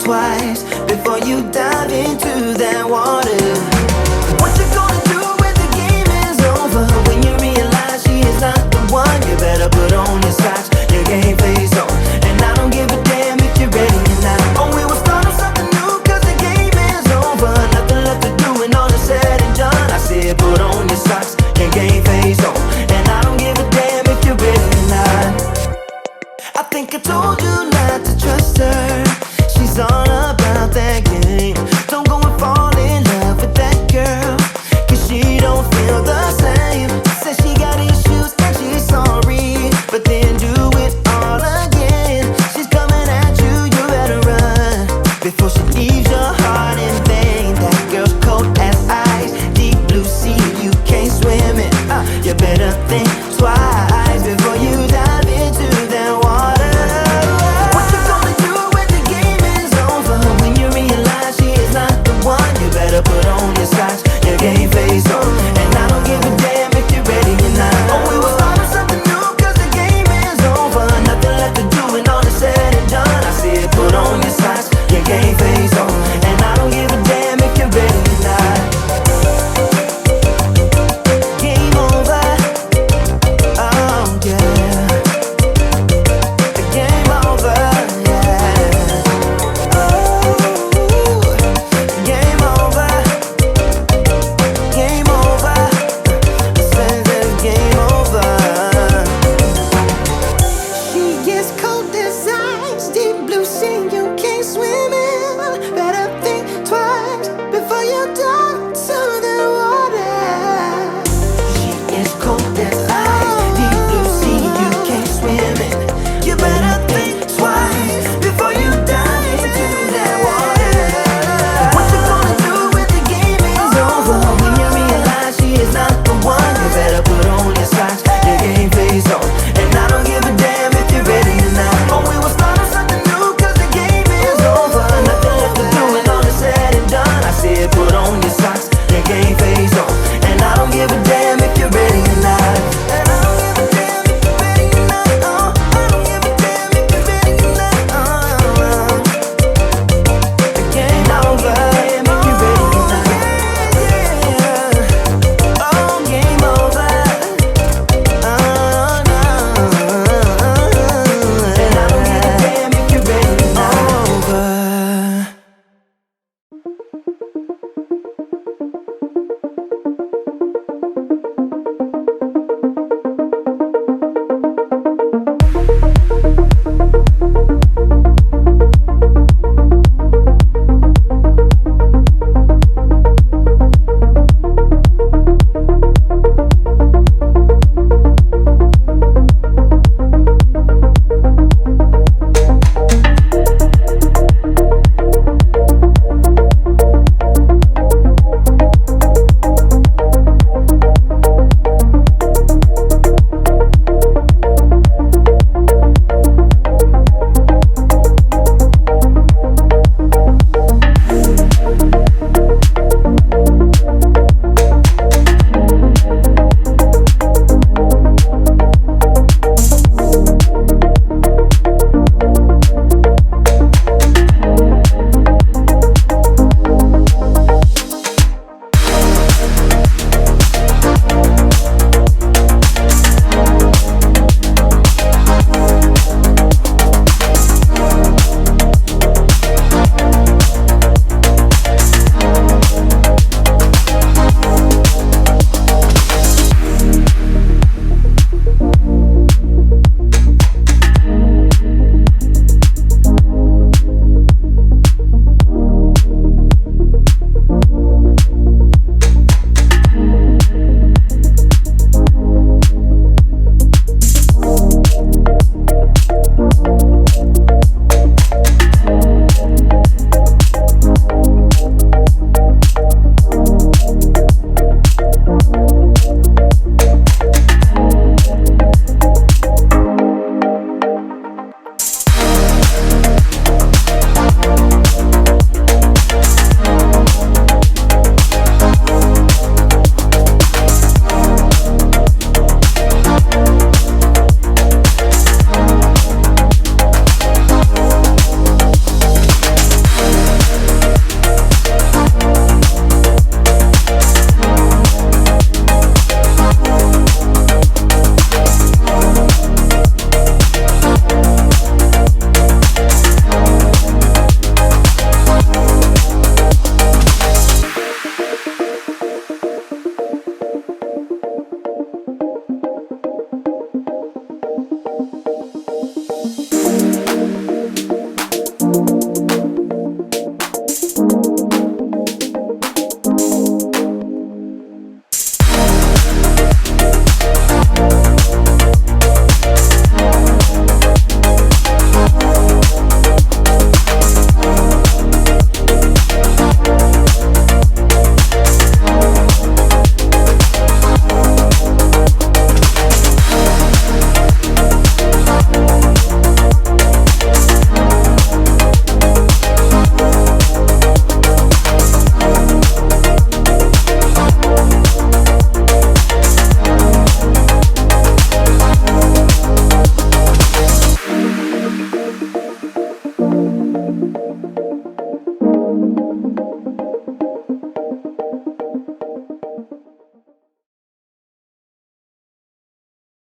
twice before you dive into that water. What you gonna do when the game is over? When you realize she is not the one, you better put on your socks, your game face on. And I don't give a damn if you're ready or not. Oh, we will start on something new, cause the game is over. Nothing left to do when all is said and done. I said put on your socks, your game face on. And I don't give a damn if you're ready or not. I think I told you not to trust her. She's all about that game. Don't go and fall in love with that girl, cause she don't feel the same. Says she got issues and she's sorry, but then do it all again. She's coming at you, you better run before she